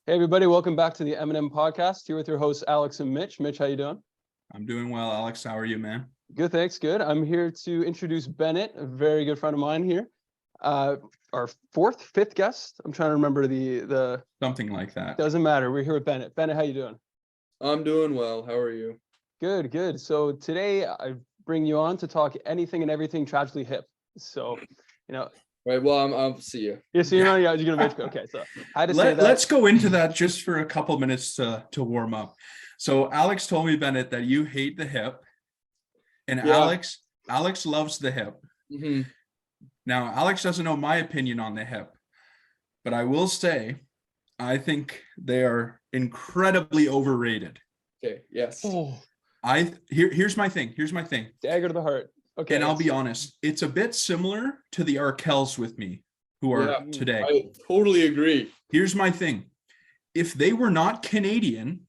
Hey everybody, welcome back to the M&M podcast. Here with your hosts Alex and Mitch. Mitch, how you doing? I'm doing well, Alex. How are you, man? Good, thanks. Good. I'm here to introduce Bennett, a very good friend of mine here. Our fifth guest. I'm trying to remember the Something like that. Doesn't matter. We're here with Bennett. Bennett, how you doing? I'm doing well. How are you? Good, good. So today I bring you on to talk anything and everything tragically hip. So, Right. Well, I'll see you. Yeah, so you're gonna make okay. So I had to say that. Let's go into that just for a couple minutes to warm up. So Alex told me, Bennett, that you hate the hip, and Yeah. Alex loves the hip. Mm-hmm. Now, Alex doesn't know my opinion on the hip, but I will say I think they are incredibly overrated. Okay. Yes. Oh, Here's my thing. dagger to the heart. Okay. And I'll be honest, it's a bit similar to the Arkells with me, who are today. I totally agree. Here's my thing. If they were not Canadian,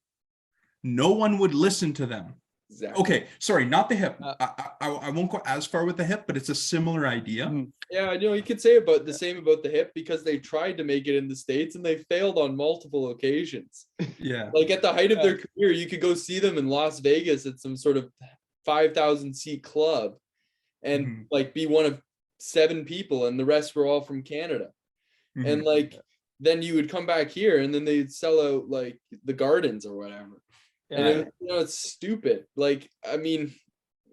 no one would listen to them. Exactly. Okay, sorry, not the hip. I won't go as far with the hip, but it's a similar idea. Yeah, you could say about the same about the hip because they tried to make it in the States and they failed on multiple occasions. Yeah. Like at the height of their career, you could go see them in Las Vegas at some sort of 5,000 seat club and like be one of 7 people and the rest were all from Canada. And like then you would come back here and then they'd sell out like the Gardens or whatever. Yeah. And it's stupid. Like, I mean,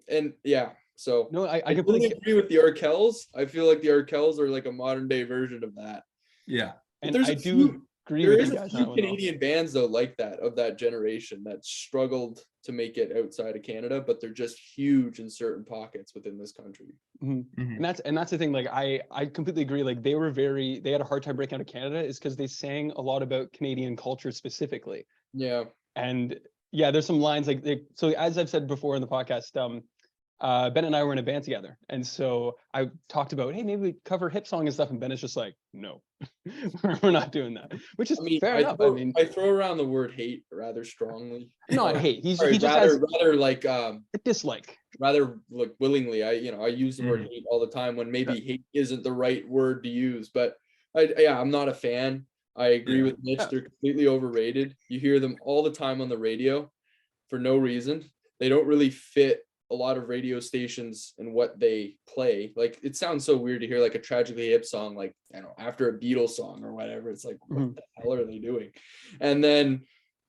and yeah. So No, I I completely completely agree with the Arkells. I feel like the Arkells are like a modern day version of that. Yeah. and there's I a do few- agree There with is you a guys. few Canadian bands though like that of that generation that struggled to make it outside of Canada, but they're just huge in certain pockets within this country. And that's the thing. Like I completely agree. Like they had a hard time breaking out of Canada is because they sang a lot about Canadian culture specifically. Yeah. And yeah, there's some lines like so as I've said before in the podcast, Ben and I were in a band together. And so I talked about, hey, maybe we cover hip song and stuff. And Ben is just like, no, we're not doing that, which is fair enough. I throw around the word hate rather strongly. Not hate. He just rather like a dislike. Rather like willingly. I use the word hate all the time when maybe hate isn't the right word to use. But I'm not a fan. I agree with Mitch. They're completely overrated. You hear them all the time on the radio for no reason. They don't really fit a lot of radio stations and what they play. Like it sounds so weird to hear like a tragically hip song, like after a Beatles song or whatever. It's like, what the hell are they doing? And then,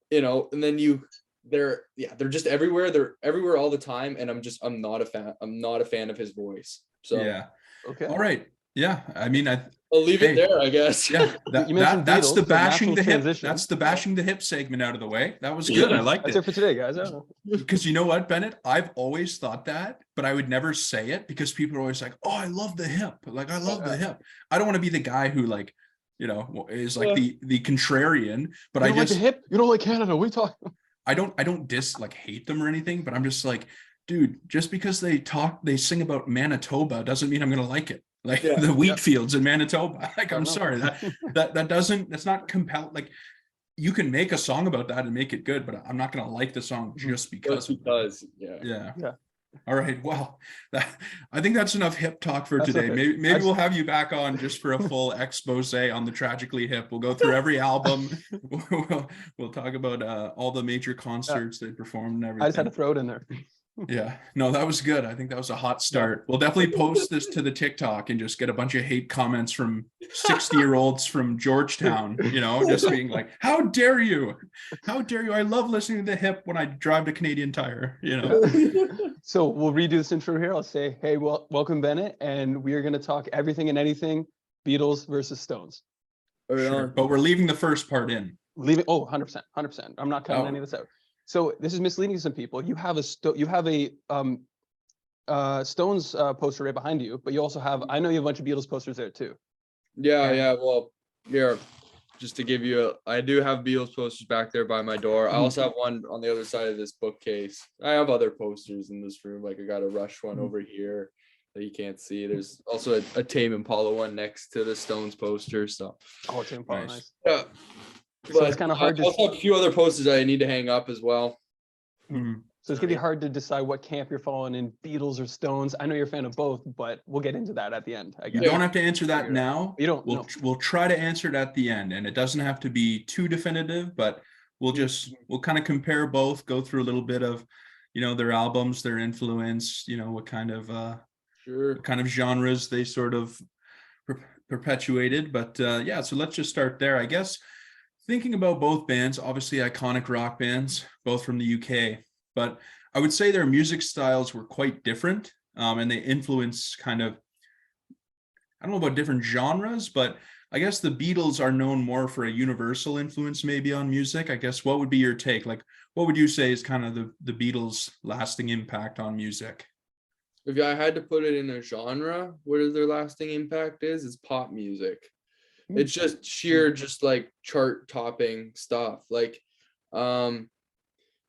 they're just everywhere. They're everywhere all the time. And I'm not a fan. I'm not a fan of his voice. So yeah. Okay. All right. Yeah. I mean, I'll leave it there, I guess. Yeah. That's Beatles, the bashing the hip. transition. That's the bashing the hip segment out of the way. That was good. I liked That's it. it for today, guys. Because you know what, Bennett? I've always thought that, but I would never say it because people are always like, oh, I love the hip. Like, I love the hip. I don't want to be the guy who like, is like the contrarian, but I just like the hip. You don't like Canada. We talk. I don't hate them or anything, but I'm just like, dude, just because they sing about Manitoba doesn't mean I'm going to like it. Like the wheat fields in Manitoba. Like, I'm sorry, that's not compelling. Like, you can make a song about that and make it good, but I'm not going to like the song just because. Yeah. All right. Well, I think that's enough hip talk for today. Okay. Maybe we'll have you back on just for a full expose on the Tragically Hip. We'll go through every album. We'll talk about all the major concerts they performed and everything. I just had to throw it in there. Yeah, no, that was good. I think that was a hot start. We'll definitely post this to the TikTok and just get a bunch of hate comments from 60-year-olds from Georgetown, just being like, how dare you? How dare you? I love listening to the hip when I drive to Canadian Tire, So we'll redo this intro here. I'll say, hey, welcome, Bennett. And we are going to talk everything and anything Beatles versus Stones. Sure. But we're leaving the first part in. 100%. I'm not cutting any of this out. So this is misleading to some people. You have a Stones poster right behind you, but you also have, I know you have a bunch of Beatles posters there too. Yeah. Well, here, just to give you I do have Beatles posters back there by my door. I also have one on the other side of this bookcase. I have other posters in this room. Like I got a Rush one over here that you can't see. There's also a Tame Impala one next to the Stones poster. So Tame Impala, nice. Yeah. So it's kind of hard I also have a few other posters I need to hang up as well. So it's gonna be hard to decide what camp you're following in, Beatles or Stones. I know you're a fan of both, but we'll get into that at the end, I guess. You don't have to answer that now. You don't. We'll try to answer it at the end, and it doesn't have to be too definitive, but we'll kind of compare both, go through a little bit of, their albums, their influence, what kind of genres they sort of perpetuated. But so let's just start there, I guess. Thinking about both bands, obviously iconic rock bands, both from the UK. But I would say their music styles were quite different, and they influence kind of, I don't know about different genres, but I guess the Beatles are known more for a universal influence maybe on music. I guess what would be your take? Like, what would you say is kind of the Beatles' lasting impact on music? If I had to put it in a genre, what is their lasting impact is pop music. It's just sheer, just like chart topping stuff. Like,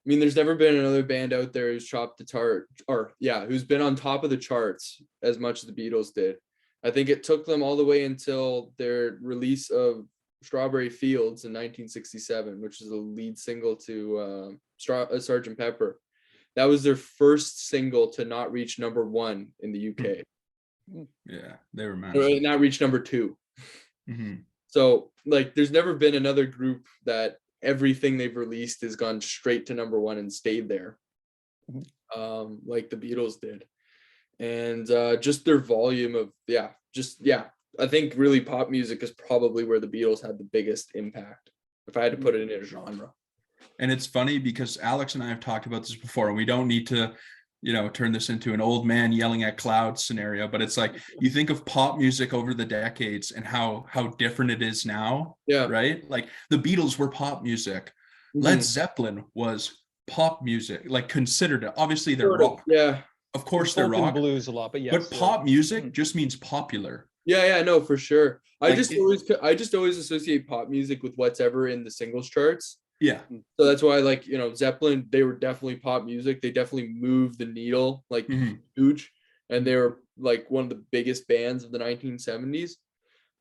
there's never been another band out there who's who's been on top of the charts as much as the Beatles did. I think it took them all the way until their release of Strawberry Fields in 1967, which is the lead single to Sgt. Pepper. That was their first single to not reach number 1 in the UK. Yeah, they were massive. Not reach number 2. Mm-hmm. So, like, there's never been another group that everything they've released has gone straight to number 1 and stayed there, like the Beatles did. And just their volume of I think really pop music is probably where the Beatles had the biggest impact, if I had to put it in a genre. And it's funny because Alex and I have talked about this before, and we don't need to turn this into an old man yelling at clouds scenario, but it's like, you think of pop music over the decades and how different it is now. Yeah. Right. Like the Beatles were pop music. Led Zeppelin was pop music, like considered it. Obviously they're rock. Yeah. Of course they're rock. Blues a lot, but yes. But pop music just means popular. Yeah, no, for sure. I just always associate pop music with whatever in the singles charts. Yeah. So that's why, like, Zeppelin, they were definitely pop music. They definitely moved the needle, like, huge. And they were, like, one of the biggest bands of the 1970s.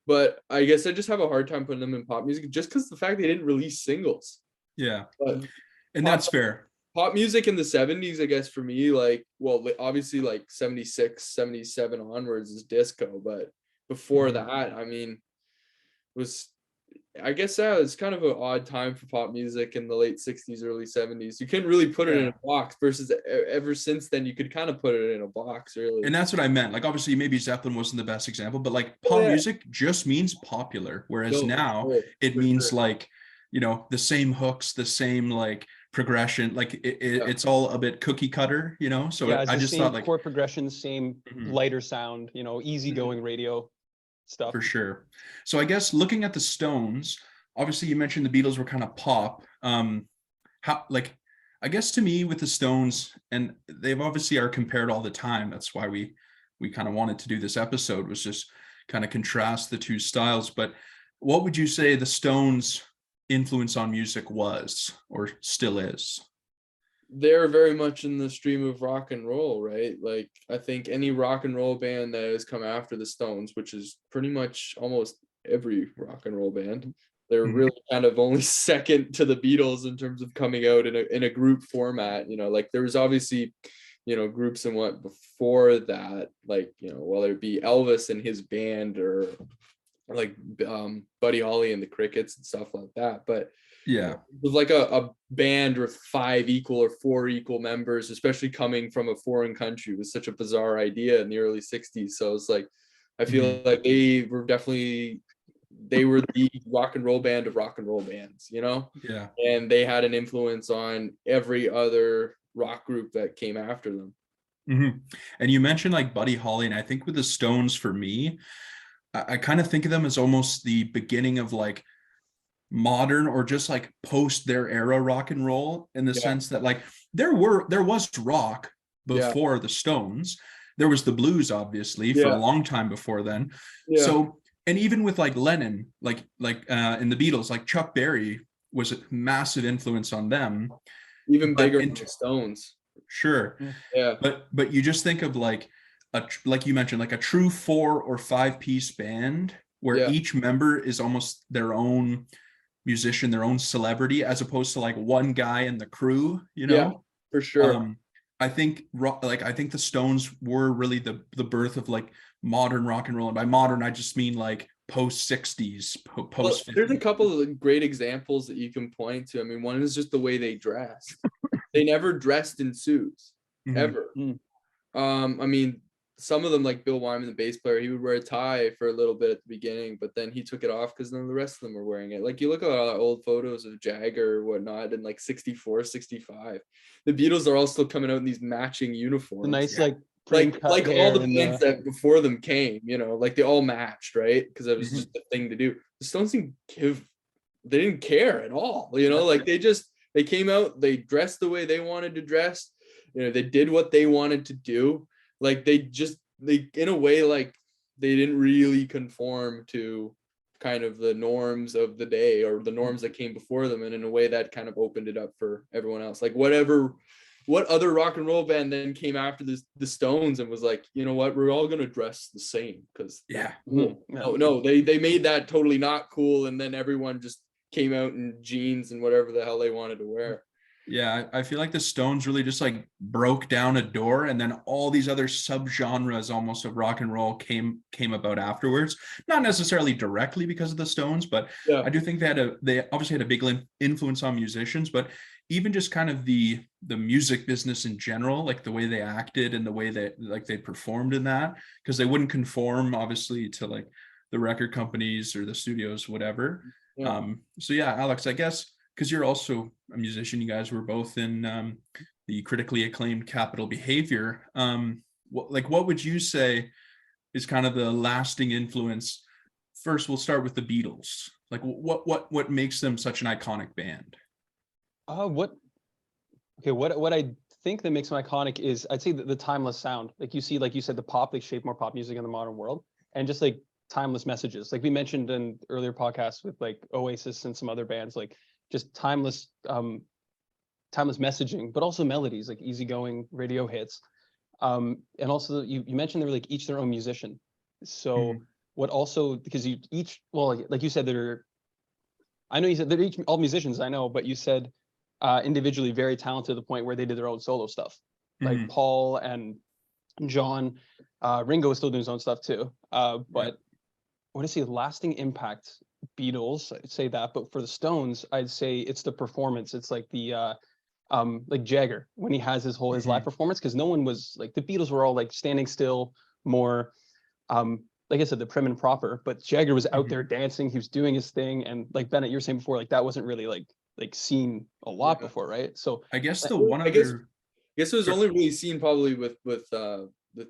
But I guess I just have a hard time putting them in pop music just because the fact they didn't release singles. Yeah. And that's fair. Pop music in the 70s, I guess, for me, like, well, obviously, like, 76, 77 onwards is disco. But before that, I guess it's kind of an odd time for pop music in the late 60s, early 70s. You couldn't really put it in a box, versus ever since then, you could kind of put it in a box, really. And that's what I meant. Like, obviously, maybe Zeppelin wasn't the best example, but like pop music just means popular. Whereas now it means like, the same hooks, the same like progression, like it's all a bit cookie cutter, So I just thought like chord progression, same lighter sound, easygoing radio stuff. For sure. So I guess looking at the Stones, obviously you mentioned the Beatles were kind of pop. I guess to me with the Stones, and they've obviously are compared all the time. That's why we kind of wanted to do this episode, was just kind of contrast the two styles. But what would you say the Stones' influence on music was, or still is? They're very much in the stream of rock and roll, right? Like, I think any rock and roll band that has come after the Stones, which is pretty much almost every rock and roll band, they're really kind of only second to the Beatles in terms of coming out in a group format. Like there was obviously, groups and what before that, like, whether it be Elvis and his band, or like Buddy Holly and the Crickets and stuff like that. But it was like a band with 5 equal or 4 equal members, especially coming from a foreign country, was such a bizarre idea in the early 60s. So it's like, I feel like they were the rock and roll band of rock and roll bands, Yeah. And they had an influence on every other rock group that came after them. And you mentioned like Buddy Holly, and I think with the Stones, for me, I kind of think of them as almost the beginning of like modern, or just like post their era rock and roll, in the sense that like there was rock before the Stones. There was the blues, obviously, for a long time before then. So, and even with like Lennon, like in the Beatles, like Chuck Berry was a massive influence on them, even bigger than the Stones. Sure. But you just think of like you mentioned, like a true 4 or 5 piece band where each member is almost their own musician, their own celebrity, as opposed to like one guy in the crew, for sure. I think I think the Stones were really the birth of like modern rock and roll, and by modern I just mean like post 60s, post 50s. There's a couple of great examples that you can point to. I mean, one is just the way they dressed. They never dressed in suits ever. I mean, some of them, like Bill Wyman, the bass player, he would wear a tie for a little bit at the beginning, but then he took it off because none of the rest of them were wearing it. Like you look at all the old photos of Jagger or whatnot in like 64, 65. The Beatles are all still coming out in these matching uniforms. The nice like all the bands that before them came, you know, like they all matched, right? Because it was just a thing to do. The Stones they didn't care at all, you know, like they came out, they dressed the way they wanted to dress, you know, they did what they wanted to do. Like they in a way, like they didn't really conform to kind of the norms of the day or the norms that came before them, and in a way that kind of opened it up for everyone else. Like what other rock and roll band then came after the Stones and was like, you know what, we're all gonna dress the same because cool. No, they made that totally not cool, and then everyone just came out in jeans and whatever the hell they wanted to wear. Yeah, I feel like the Stones really just like broke down a door, and then all these other subgenres almost of rock and roll came about afterwards. Not necessarily directly because of the Stones, but I do think they obviously had a big influence on musicians, but even just kind of the music business in general, like the way they acted and the way that like they performed in that, because they wouldn't conform obviously to like the record companies or the studios, whatever. So yeah, Alex, I guess because you're also a musician, you guys were both in the critically acclaimed Capital Behavior. What would you say is kind of the lasting influence? First, we'll start with the Beatles. Like what makes them such an iconic band? What I think that makes them iconic is, I'd say the timeless sound. Like you said, the pop, they shape more pop music in the modern world, and just like timeless messages. Like we mentioned in earlier podcasts with like Oasis and some other bands, like just timeless messaging, but also melodies, like easygoing radio hits. And also you mentioned they were like each their own musician. So what also, because you each, well, like you said, I know you said they're each all musicians, I know, but you said individually very talented to the point where they did their own solo stuff. Like Paul and John, Ringo is still doing his own stuff too. But when I say lasting impact, Beatles, I'd say that, but for the Stones, I'd say it's the performance. It's like the like Jagger when he has his live performance, because no one was like, the Beatles were all like standing still, more like I said, the prim and proper, but Jagger was out there dancing, he was doing his thing, and like Bennett, you were saying before, like that wasn't really like seen a lot before, right? So I guess I guess it was only really seen probably with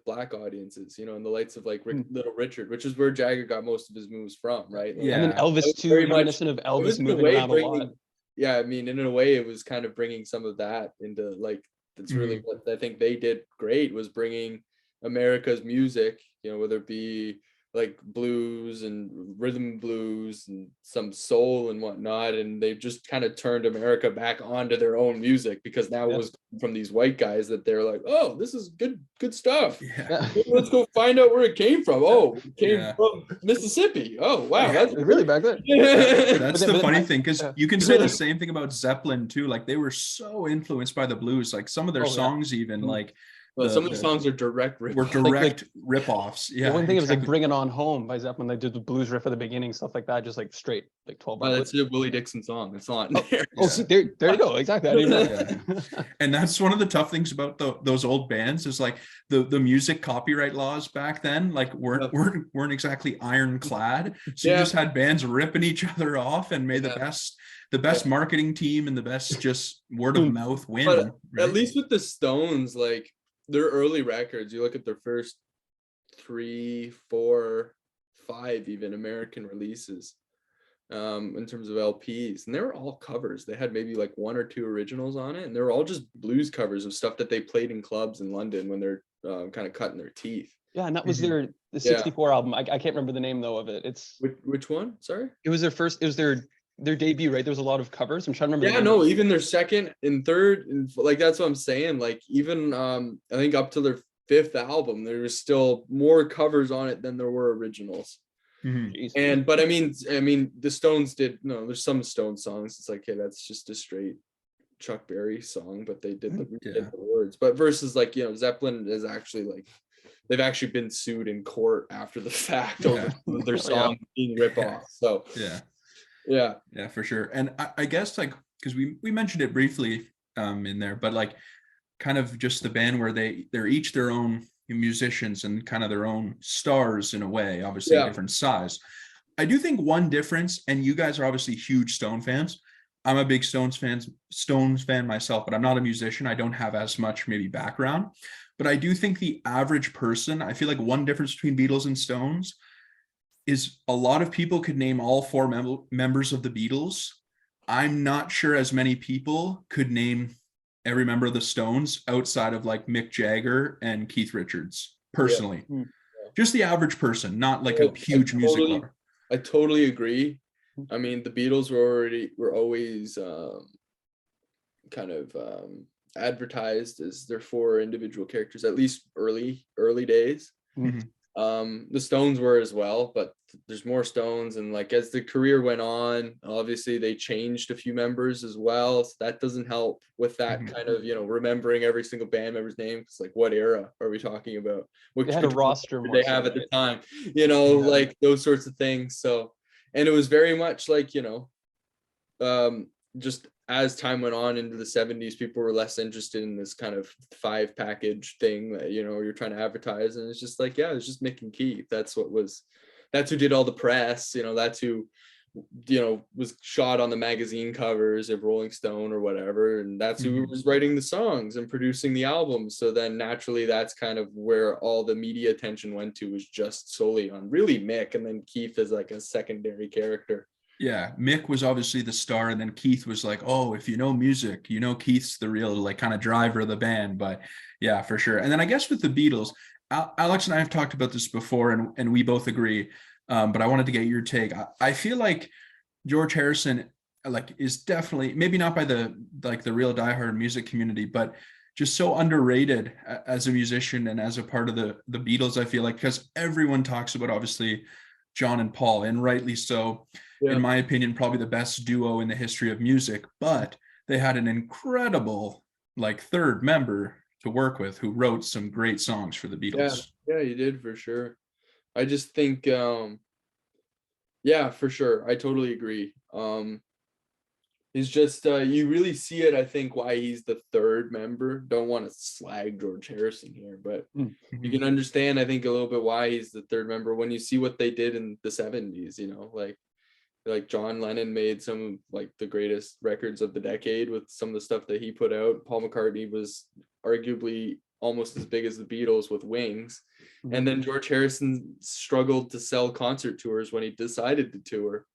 black audiences, you know, in the lights of like Little Richard, which is where Jagger got most of his moves from, right? Like, and then Elvis too, reminiscent of Elvis moving around a lot. Yeah, I mean, in a way, it was kind of bringing some of that into like, that's really what I think they did great, was bringing America's music, you know, whether it be like blues and rhythm blues and some soul and whatnot, and they've just kind of turned America back onto their own music, because now it was from these white guys that they're like, oh, this is good stuff. Let's go find out where it came from. Oh, it came from Mississippi. Oh wow, that's really back then. That's the funny thing, because you can say the same thing about Zeppelin too. Like they were so influenced by the blues, like some of their songs even like. Well, some of the songs are direct rip-offs. Yeah. The one thing was like Bring It On Home by Zeppelin. They did the blues riff at the beginning, stuff like that, just like straight, like 12 bars. That's a Willie Dixon song. It's not there. See, there you go. Exactly. I didn't know. And that's one of the tough things about those old bands is like the music copyright laws back then, like weren't exactly ironclad. So you just had bands ripping each other off and made the best marketing team and the best just word of mouth win. But at least with the Stones, like their early records, you look at their first 3, 4, 5 even American releases, in terms of LPs, and they were all covers. They had maybe like 1 or 2 originals on it, and they were all just blues covers of stuff that they played in clubs in London when they're kind of cutting their teeth. Yeah, and that was the 64 album. I can't remember the name though of it. It's which one? Sorry? It was their debut, right? There was a lot of covers. I'm trying to remember. Yeah, no, even their second and third, and like that's what I'm saying. Like even I think up to their 5th album, there was still more covers on it than there were originals. But I mean, the Stones did there's some Stones songs. It's like, hey, that's just a straight Chuck Berry song, but they did the Yeah. words. But versus like, Zeppelin is actually like, they've actually been sued in court after the fact over their song being rip off. So yeah, for sure. And I guess like, because we mentioned it briefly in there, but like kind of just the band where they're each their own musicians and kind of their own stars in a way, obviously a different size. I do think one difference, and you guys are obviously huge Stone fans. I'm a big Stones fan myself, but I'm not a musician. I don't have as much maybe background, but I do think the average person, I feel like one difference between Beatles and Stones is a lot of people could name all four members of the Beatles. I'm not sure as many people could name every member of the Stones outside of like Mick Jagger and Keith Richards, personally. Just the average person, not like a huge music lover. I totally agree. I mean, the Beatles were always kind of advertised as their four individual characters, at least early days. The Stones were as well, but there's more Stones, and like as the career went on, obviously they changed a few members as well, so that doesn't help with that kind of remembering every single band member's name. It's like, what era are we talking about? What they had a roster did they have at the time, like those sorts of things. So, and it was very much like just as time went on into the 70s, people were less interested in this kind of 5 package thing that you're trying to advertise, and it's just like, it's just Mick and Keith. That's who did all the press, that's who was shot on the magazine covers of Rolling Stone or whatever, and that's who was writing the songs and producing the albums. So then naturally that's kind of where all the media attention went to, was just solely on really Mick, and then Keith is like a secondary character. Yeah, Mick was obviously the star, and then Keith was like, oh, if you know music, Keith's the real like kind of driver of the band. But yeah, for sure. And then I guess with the Beatles, Alex and I have talked about this before, and we both agree. But I wanted to get your take. I feel like George Harrison is definitely, maybe not by the real diehard music community, but just so underrated as a musician and as a part of the Beatles. I feel like, because everyone talks about obviously John and Paul, and rightly so. In my opinion, probably the best duo in the history of music, but they had an incredible third member to work with who wrote some great songs for the Beatles. Yeah, you did, for sure. I just think, for sure. I totally agree. He's just, you really see it, I think, why he's the third member. Don't want to slag George Harrison here, but you can understand, I think, a little bit why he's the third member when you see what they did in the 70s, like John Lennon made some of the greatest records of the decade with some of the stuff that he put out. Paul McCartney was arguably almost as big as the Beatles with Wings. And then George Harrison struggled to sell concert tours when he decided to tour.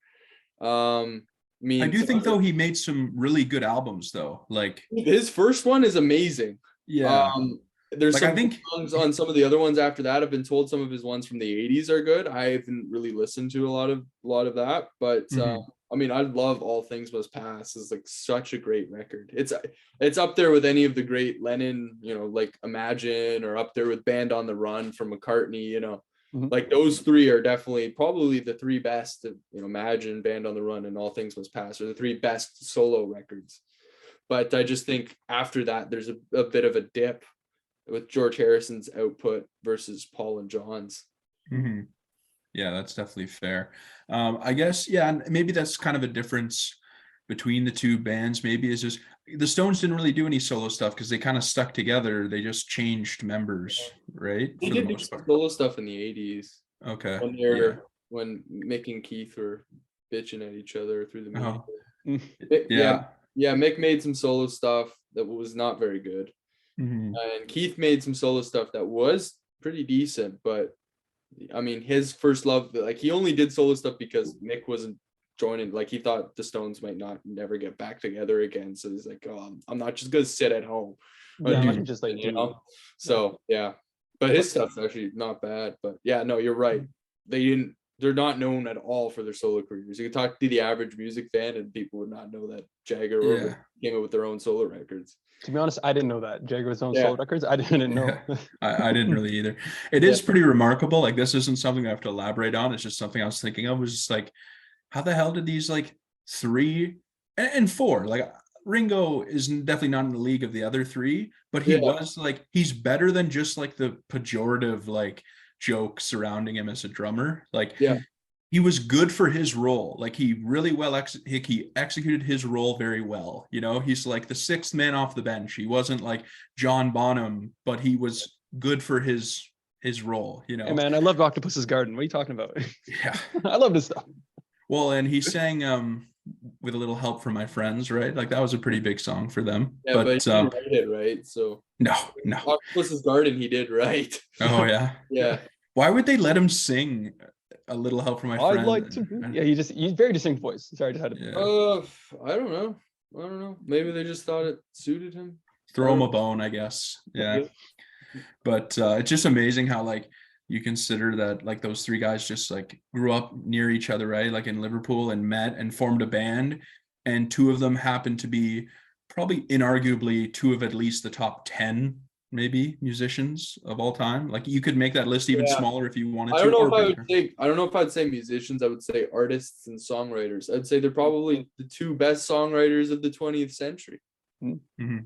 I do think though he made some really good albums though. His first one is amazing. Yeah. There's some songs on some of the other ones after that. I've been told some of his ones from the 80s are good. I haven't really listened to a lot of that, but I love All Things Must Pass. Is such a great record. It's up there with any of the great Lennon, Imagine, or up there with Band on the Run from McCartney, those three are definitely probably the three best. Imagine, Band on the Run, and All Things Must Pass are the three best solo records. But I just think after that there's a bit of a dip with George Harrison's output versus Paul and John's. Yeah, that's definitely fair. I guess, and maybe that's kind of a difference between the two bands. Maybe is just the Stones didn't really do any solo stuff because they kind of stuck together. They just changed members, right? They did do solo stuff in the 80s. Okay. When Mick and Keith were bitching at each other through the media. Mick made some solo stuff that was not very good. And Keith made some solo stuff that was pretty decent, but his first love, he only did solo stuff because Mick wasn't joining. He thought the Stones might never get back together again, so he's like, oh, I'm not just gonna sit at home. So but his stuff's actually not bad. But no, you're right, they're not known at all for their solo careers. You could talk to the average music fan and people would not know that Jagger came up with their own solo records. To be honest, I didn't know that Jagger was on solo records. I didn't know. I didn't really either. It is pretty remarkable. This isn't something I have to elaborate on. It's just something I was thinking of. Was just how the hell did these 3 and 4? Ringo is definitely not in the league of the other three, but he Yeah. was like, he's better than just like the pejorative like joke surrounding him as a drummer. Like, Yeah. he was good for his role. Like, he really well he executed his role very well. You know, he's like the sixth man off the bench. He wasn't like John Bonham, but he was good for his role, you know. Hey man, I loved Octopus's Garden. What are you talking about? Yeah. I loved his stuff. Well, and he sang with a little help from my friends, right? Like, that was a pretty big song for them. Yeah, but he didn't write it, right? So no. Octopus's Garden, he did right. Oh yeah. Yeah. Why would they let him sing a little help from my friend? I'd like to be. Yeah, he's very distinct voice. Sorry, I just had to. Yeah. I don't know. Maybe they just thought it suited him. Throw him a bone, I guess. Yeah. But it's just amazing how like you consider that like those three guys just like grew up near each other, right? Like in Liverpool, and met and formed a band, and two of them happened to be probably inarguably two of at least the top 10 maybe musicians of all time. Like, you could make that list even smaller if you wanted to. I don't know if I'd say musicians. I would say artists and songwriters. I'd say they're probably the two best songwriters of the 20th century. Mm-hmm.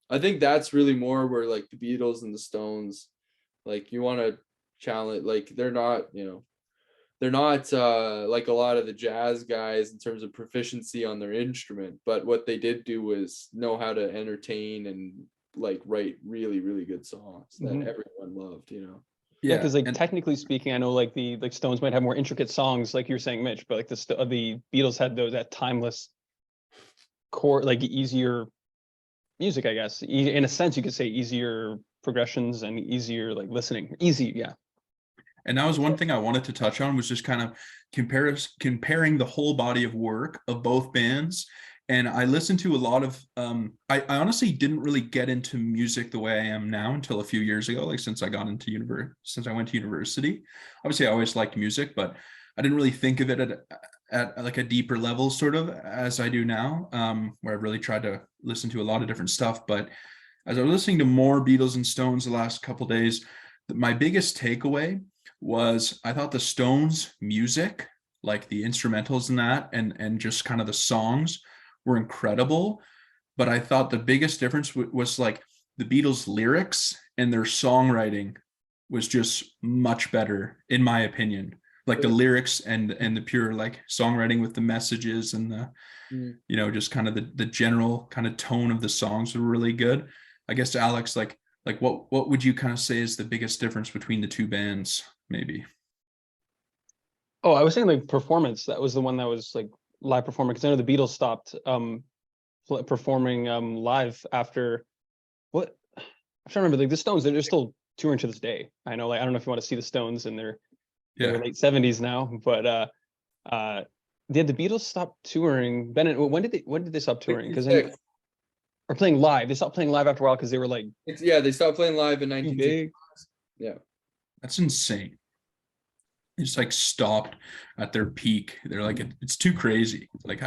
I think that's really more where like the Beatles and the Stones, like, you want to challenge, like, they're not like a lot of the jazz guys in terms of proficiency on their instrument, but what they did do was know how to entertain and like write really, really good songs that everyone loved, you know. Yeah, because like technically speaking, I know like the Stones might have more intricate songs, like you were saying, Mitch, but like the Beatles had that timeless core, like easier music, I guess. In a sense, you could say easier progressions and easier like listening. Easy, yeah. And that was one thing I wanted to touch on, was just kind of comparing the whole body of work of both bands. And I listened to a lot of, I honestly didn't really get into music the way I am now until a few years ago, like since I went to university. Obviously, I always liked music, but I didn't really think of it at like a deeper level, sort of, as I do now, where I've really tried to listen to a lot of different stuff. But as I was listening to more Beatles and Stones the last couple of days, my biggest takeaway was I thought the Stones music, like the instrumentals in that, and just kind of the songs were incredible. But I thought the biggest difference was like the Beatles lyrics and their songwriting was just much better, in my opinion. Like the lyrics and the pure like songwriting with the messages and the, you know, just kind of the general kind of tone of the songs were really good. I guess, Alex, like what would you kind of say is the biggest difference between the two bands, maybe? Oh, I was saying like performance. That was the one that was like live performing, because I know the Beatles stopped performing live after what I'm trying to remember. Like the Stones, they're still touring to this day. I know, like, I don't know if you want to see the Stones in their late 70s now, but did the Beatles stop touring? Bennett, when did they stop touring? Because or playing live. They stopped playing live after a while because they were like, they stopped playing live in 1960. Yeah, that's insane. It's like stopped at their peak. They're like, it's too crazy. Like,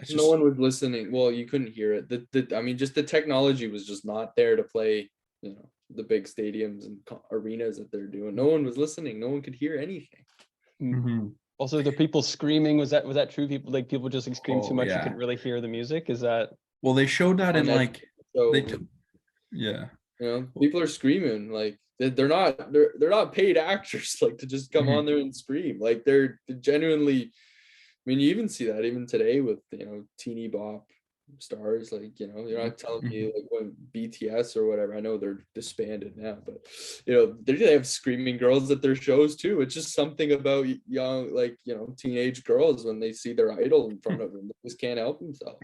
no one was listening. Well, you couldn't hear it. I mean, just the technology was just not there to play, you know, the big stadiums and arenas that they're doing. No one was listening. No one could hear anything. Mm-hmm. Also, the people screaming, was that true? People just like screamed too much. You couldn't really hear the music. Is that? Well, they showed that in like, you know, people are screaming like they're not paid actors, like, to just come on there and scream. Like, they're genuinely. I mean, you even see that even today with, you know, teeny bop stars. Like, you know, you're not telling me like when BTS or whatever. I know they're disbanded now, but, you know, they have screaming girls at their shows too. It's just something about young, like, you know, teenage girls when they see their idol in front of them, they just can't help themselves.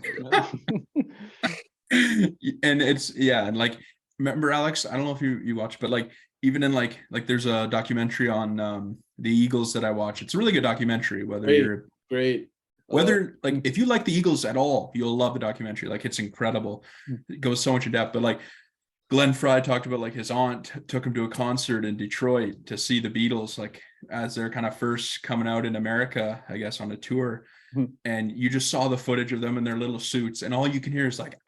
And and like, remember, Alex, I don't know if you watch, but like, even in like there's a documentary on the Eagles that I watch. It's a really good documentary, whether like, if you like the Eagles at all, you'll love the documentary. Like, it's incredible. It goes so much in depth. But like, Glenn Fry talked about like his aunt took him to a concert in Detroit to see the Beatles, like, as they're kind of first coming out in America, I guess, on a tour. And you just saw the footage of them in their little suits, and all you can hear is like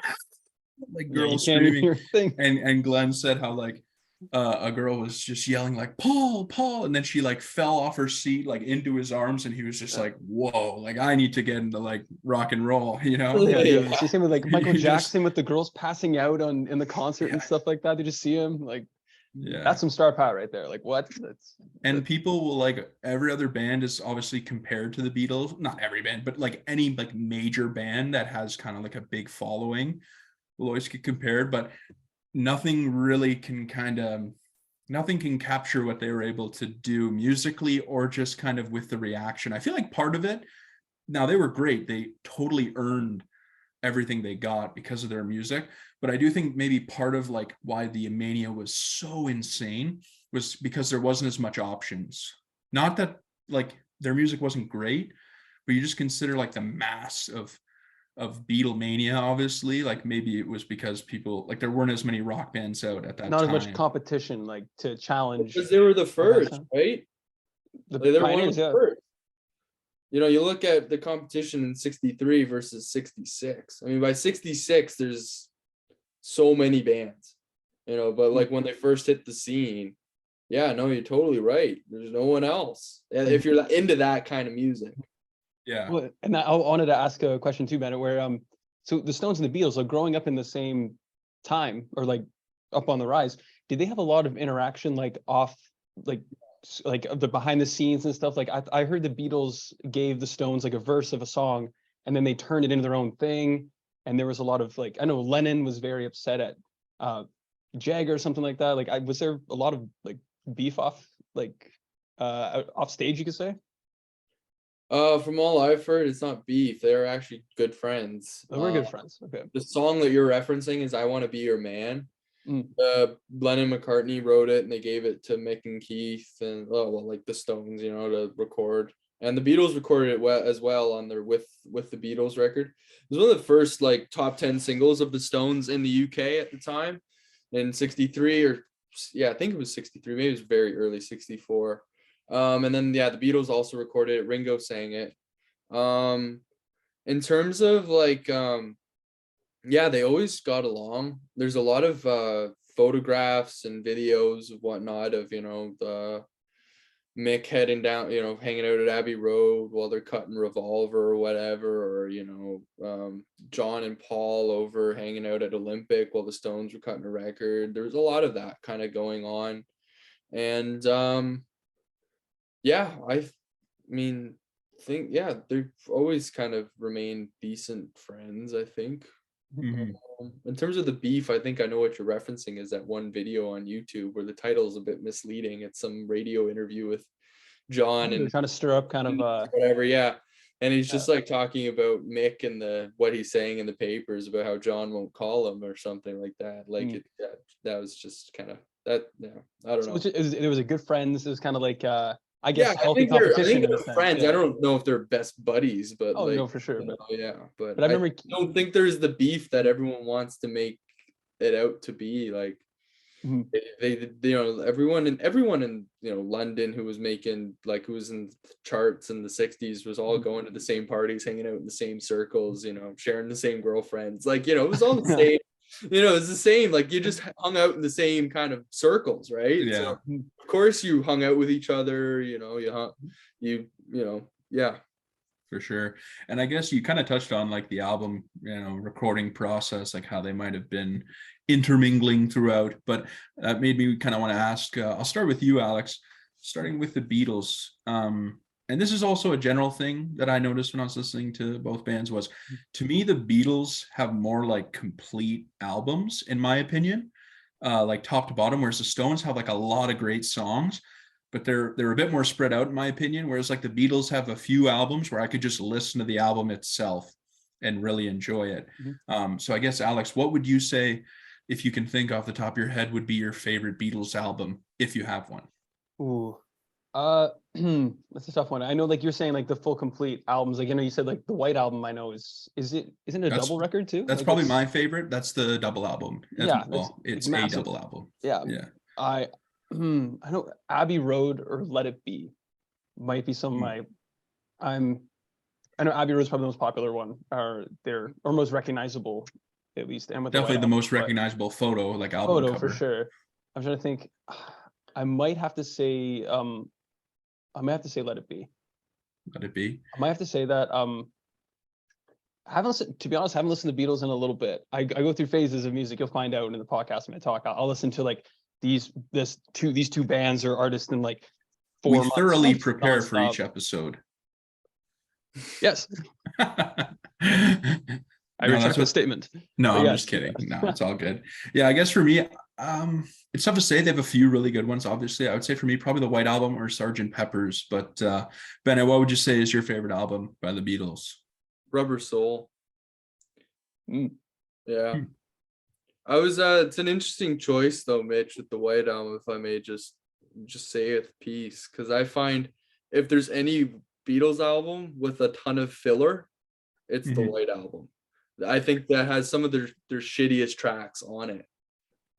girls screaming. And Glenn said how like a girl was just yelling like Paul, and then she like fell off her seat like into his arms, and he was just like, whoa, like I need to get into like rock and roll, you know? Yeah, Yeah. it's the same with like Michael You just- Jackson with the girls passing out in the concert and Yeah. stuff like that. They just see him like Yeah. that's some star power right there. Like what? And people will like every other band is obviously compared to the Beatles. Not every band, but like any like major band that has kind of like a big following will always get compared. But nothing really can nothing can capture what they were able to do musically or just kind of with the reaction. I feel like part of it, now they were great. They totally earned everything they got because of their music. But I do think maybe part of like why the Mania was so insane was because there wasn't as much options. Not that like their music wasn't great, but you just consider like the mass of Beatlemania, obviously. Like maybe it was because people like there weren't as many rock bands out at that Not time. as much competition like to challenge. Because they were the first, time. right? The Like, they were one of pioneers, the yeah. first. You know, you look at the competition in 63 versus 66. I mean, by 66, there's so many bands, you know, but like when they first hit the scene, yeah, no, you're totally right. There's no one else. And if you're into that kind of music. Yeah. Well, and I wanted to ask a question too, Bennett, where so the Stones and the Beatles are growing up in the same time or like up on the rise. Did they have a lot of interaction like off like the behind the scenes and stuff? Like I heard the Beatles gave the Stones like a verse of a song and then they turned it into their own thing. And there was a lot of like, I know Lennon was very upset at Jagger or something like that. Like was there a lot of like beef off off stage, you could say? From all I've heard, it's not beef. They're actually good friends. Oh, we're good friends. Okay. The song that you're referencing is "I Want to Be Your Man." Mm. Lennon McCartney wrote it, and they gave it to Mick and Keith, and like the Stones, you know, to record. And the Beatles recorded it as well on their with the Beatles record. It was one of the first like top 10 singles of the Stones in the UK at the time, in '63 or yeah, I think it was '63. Maybe it was very early '64. And then yeah, the Beatles also recorded it. Ringo sang it. In terms of like yeah, they always got along. There's a lot of photographs and videos of whatnot of, you know, the Mick heading down, you know, hanging out at Abbey Road while they're cutting Revolver or whatever, or, you know, John and Paul over hanging out at Olympic while the Stones were cutting a record. There was a lot of that kind of going on. And yeah, I mean, yeah, they've always kind of remained decent friends, I think. Mhm. In terms of the beef, I think I know what you're referencing is that one video on YouTube where the title is a bit misleading. It's some radio interview with John They're and trying to stir up kind of whatever, yeah. And he's just like talking about Mick and what he's saying in the papers about how John won't call him or something like that. Like that was just kind of that. Yeah, I don't know. It was a good friends. It was kind of like I Yeah, guess healthy competition. they're friends. Yeah. I don't know if they're best buddies, but Oh, like, no, for sure. you know, yeah. But I remember don't think there's the beef that everyone wants to make it out to be. Like they you know, everyone in you know London who was making like who was in charts in the 60s was all going to the same parties, hanging out in the same circles, you know, sharing the same girlfriends. Like, you know, it was all the same. You know, it's the same. Like you just hung out in the same kind of circles, right? Yeah. So, of course, you hung out with each other. You know, you know, yeah. For sure. And I guess you kind of touched on like the album, you know, recording process, like how they might have been intermingling throughout. But that made me kind of want to ask. I'll start with you, Alex. Starting with the Beatles. And this is also a general thing that I noticed when I was listening to both bands was, to me, the Beatles have more like complete albums, in my opinion, like top to bottom, whereas the Stones have like a lot of great songs, but they're a bit more spread out, in my opinion. Whereas like the Beatles have a few albums where I could just listen to the album itself and really enjoy it. So I guess, Alex, what would you say, if you can think off the top of your head, would be your favorite Beatles album, if you have one? Ooh. That's a tough one. I know, like you're saying, like the full complete albums. Like, you know, you said like the White Album. I know isn't it a double record too? That's like probably my favorite. That's the double album. Yeah, well, it's like a double album. Yeah, yeah. I know Abbey Road or Let It Be might be some of my. I know Abbey Road is probably the most popular one, or most recognizable, at least. And with definitely the most recognizable recognizable photo, like album photo cover. for sure. I'm trying to think. I might have to say Let It Be. Let It Be. I might have to say that. I haven't listened, to be honest, I haven't listened to Beatles in a little bit. I go through phases of music. You'll find out in the podcast when I talk. I'll listen to like these two bands or artists in like 4 We months. thoroughly prepare for each episode. Yes. I retract the statement. No, I'm just kidding. No, it's all good. Yeah, I guess for me, it's tough to say. They have a few really good ones. Obviously, I would say for me, probably the White Album or Sgt. Pepper's. But Bennett, what would you say is your favorite album by the Beatles? Rubber Soul. Yeah. I was it's an interesting choice though, Mitch, with the White Album, if I may just say it with peace, because I find if there's any Beatles album with a ton of filler, it's the White Album. I think that has some of their shittiest tracks on it,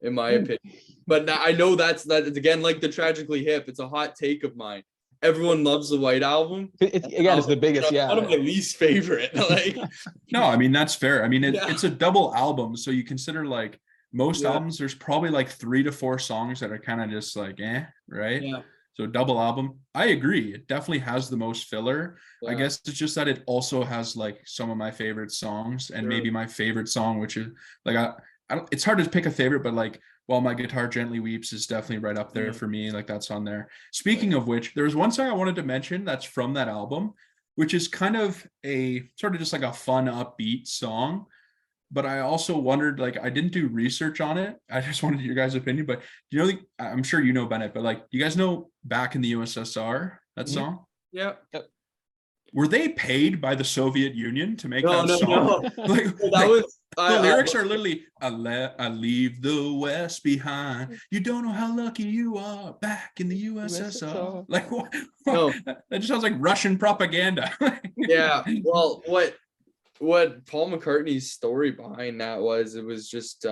in my opinion. But I know that's again like the Tragically Hip. It's a hot take of mine. Everyone loves the White Album. It's the biggest. Yeah, one of my least favorite. Like, no, I mean that's fair. I mean it's a double album, so you consider like most albums. There's probably like 3 to 4 songs that are kind of just like right? Yeah. So double album. I agree. It definitely has the most filler. Yeah. I guess it's just that it also has like some of my favorite songs and maybe my favorite song, which is like I don't. It's hard to pick a favorite, but like While My Guitar Gently Weeps is definitely right up there for me. Like that's on there. Speaking of which, there was one song I wanted to mention that's from that album, which is kind of a sort of just like a fun, upbeat song. But I also wondered, like, I didn't do research on it. I just wanted your guys' opinion. But you know, I'm sure you know Bennett, but like, you guys know Back in the USSR, that song? Yeah. Were they paid by the Soviet Union to make that song? No. Like, that was the lyrics are literally, I leave the West behind. You don't know how lucky you are back in the USSR. Like, what? No. That just sounds like Russian propaganda. Yeah. Well, what Paul McCartney's story behind that was, it was just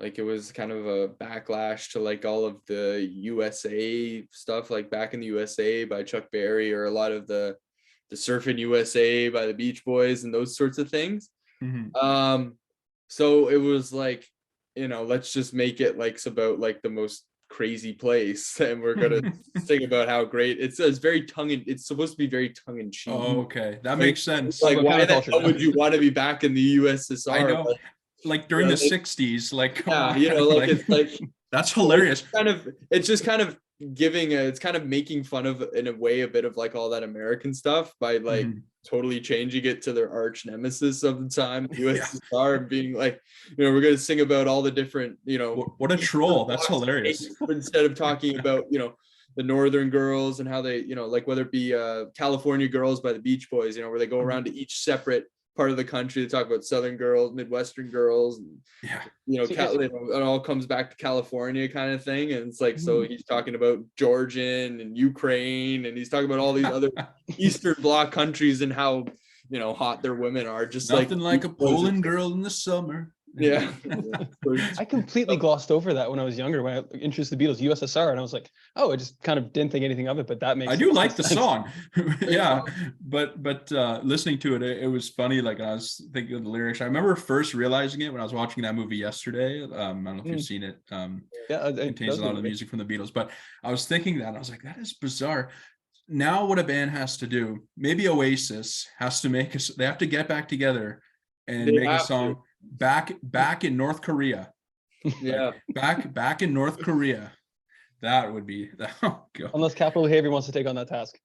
like it was kind of a backlash to like all of the USA stuff, like Back in the USA by Chuck Berry, or a lot of the Surfing USA by the Beach Boys and those sorts of things. So it was like, let's just make it like about like the most crazy place, and we're gonna sing about how great it's very it's supposed to be very tongue-in-cheek. Oh, okay, that makes sense. Like, why the hell would you want to be back in the USSR? I know, like during the 60s, like like it's like that's hilarious. It's just kind of giving it's kind of making fun of, in a way, a bit of like all that American stuff by like totally changing it to their arch nemesis of the time, USSR, and being like, we're going to sing about all the different, what a troll. That's hilarious. Instead of talking about, the Northern Girls and how they, like whether it be California Girls by the Beach Boys, where they go around to each separate part of the country to talk about Southern girls, Midwestern girls, and it all comes back to California kind of thing. And it's like, so he's talking about Georgian and Ukraine, and he's talking about all these other Eastern Bloc countries and how hot their women are. Just nothing like a Poland girl in the summer. Yeah. I completely glossed over that when I was younger, when I introduced the Beatles, USSR, and I was like, oh, I just kind of didn't think anything of it, but that makes sense. I do like the song. Yeah, but listening to it, it was funny. Like, I was thinking of the lyrics. I remember first realizing it when I was watching that movie yesterday. I don't know if you've seen it. It contains a lot of the music from the Beatles, but I was thinking that, I was like, that is bizarre. Now what a band has to do, maybe Oasis has to make they have to get back together and make a song back in North Korea. Yeah. Like, back in North Korea. That would be, oh God. Unless Capital Behavior wants to take on that task.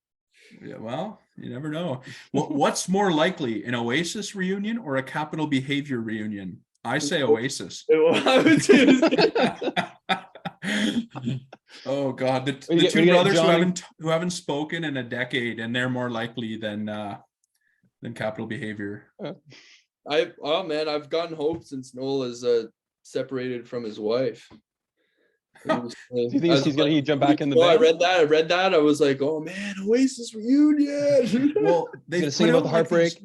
Yeah, well, you never know. What's more likely, an Oasis reunion or a Capital Behavior reunion? I say Oasis. Oh God, the two brothers who haven't spoken in a decade, and they're more likely than Capital Behavior. I've gotten hope since Noel is separated from his wife. Do you think he's gonna jump back in the band? I read that. I was like, oh man, Oasis reunion. Well, they've sing about the heartbreak.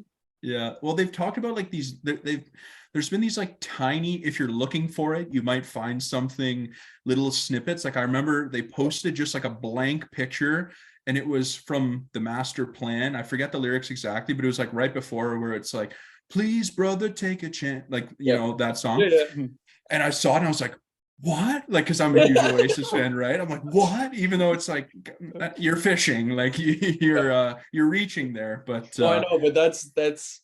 Well, they've talked about like these. There's been these like tiny. If you're looking for it, you might find something, little snippets. Like I remember they posted just like a blank picture, and it was from the master plan. I forget the lyrics exactly, but it was like right before, where it's like, please brother take a chance, like that song. And I saw it and I was like, what? Like, because I'm a huge Oasis fan, right? I'm like, what? Even though it's like you're fishing, like you're reaching there, but Oh, I know, but that's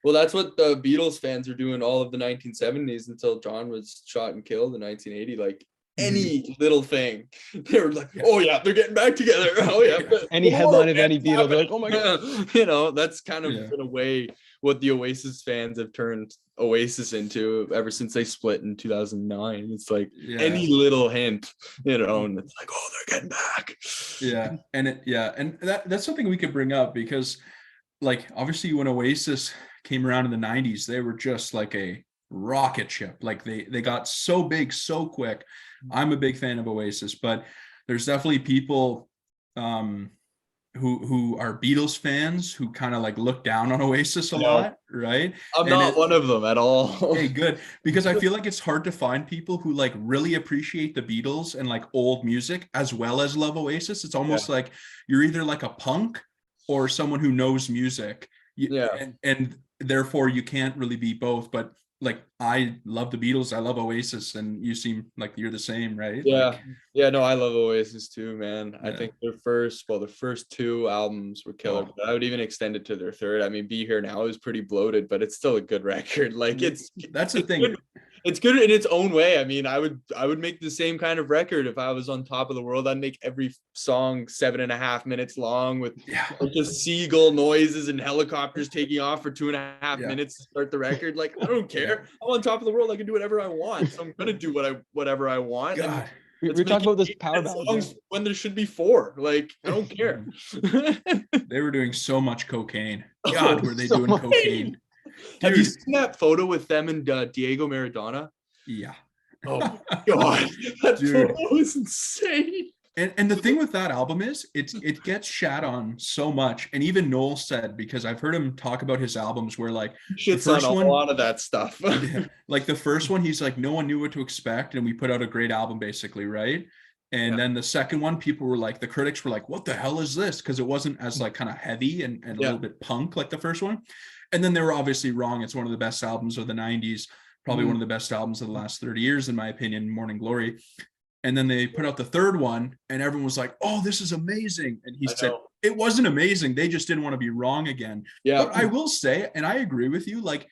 well, that's what the Beatles fans are doing all of the 1970s until John was shot and killed in 1980. Like any little thing, they were like, "Oh yeah, they're getting back together." Oh yeah, Any headline of any Beatle, they're like, "Oh my god!" You know, that's kind of in a way what the Oasis fans have turned Oasis into ever since they split in 2009. It's like any little hint, you know, and it's like, "Oh, they're getting back." And that's something we could bring up because, like, obviously when Oasis came around in the 90s, they were just like a rocket ship. Like they got so big so quick. I'm a big fan of Oasis, but there's definitely people who are Beatles fans who kind of like look down on Oasis a lot, right? I'm not one of them at all. Hey, good, because I feel like it's hard to find people who like really appreciate the Beatles and like old music as well as love Oasis. It's almost like you're either like a punk or someone who knows music. And therefore you can't really be both. But like, I love the Beatles, I love Oasis, and you seem like you're the same, right? No, I love Oasis too, man. I think their first two albums were killer, but I would even extend it to their third. I mean, Be Here Now is pretty bloated, but it's still a good record. Like that's the thing. It's good in its own way. I mean, I would make the same kind of record if I was on top of the world. I'd make every song 7.5 minutes long with just seagull noises and helicopters taking off for 2.5 minutes to start the record. Like, I don't care. I'm on top of the world. I can do whatever I want. So I'm gonna do whatever I want. God. We're talking about this power ballad when there should be 4. Like, I don't care. They were doing so much cocaine. God, were they doing cocaine? Dude. Have you seen that photo with them and Diego Maradona? Yeah. Oh my God, that photo is insane. And the thing with that album is it gets shat on so much. And even Noel said, because I've heard him talk about his albums where like shit's on a lot of that stuff. Like the first one, he's like, no one knew what to expect, and we put out a great album basically, right? And then the second one, people were like, the critics were like, what the hell is this? Because it wasn't as like kind of heavy and a little bit punk like the first one. And then they were obviously wrong. It's one of the best albums of the 90s, probably one of the best albums of the last 30 years, in my opinion, Morning Glory. And then they put out the third one and everyone was like, oh, this is amazing. And he said, it wasn't amazing. They just didn't want to be wrong again. But I will say, and I agree with you, like,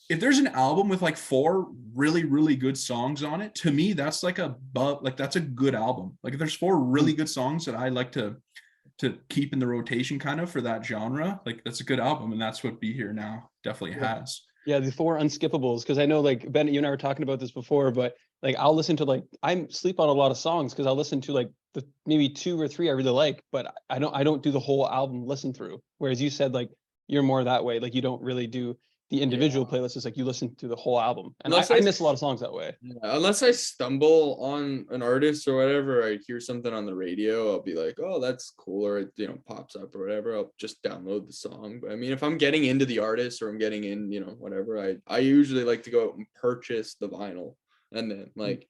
if there's an album with like 4 really, really good songs on it, to me, that's like that's a good album. Like if there's 4 really good songs that I like to keep in the rotation kind of for that genre, like that's a good album. And that's what Be Here Now definitely has. Yeah, the 4 unskippables. Because I know, like, Bennett, you and I were talking about this before, but like I'll listen to, like, I sleep on a lot of songs because I'll listen to like the maybe 2 or 3 I really like, but I don't do the whole album listen through. Whereas you said like you're more that way, like you don't really do the individual playlists. Is like you listen to the whole album, and I miss a lot of songs that way. Unless I stumble on an artist or whatever, I hear something on the radio, I'll be like, oh, that's cool, or it pops up or whatever, I'll just download the song. But I mean, if I'm getting into the artist or I'm getting in, whatever, I usually like to go out and purchase the vinyl and then like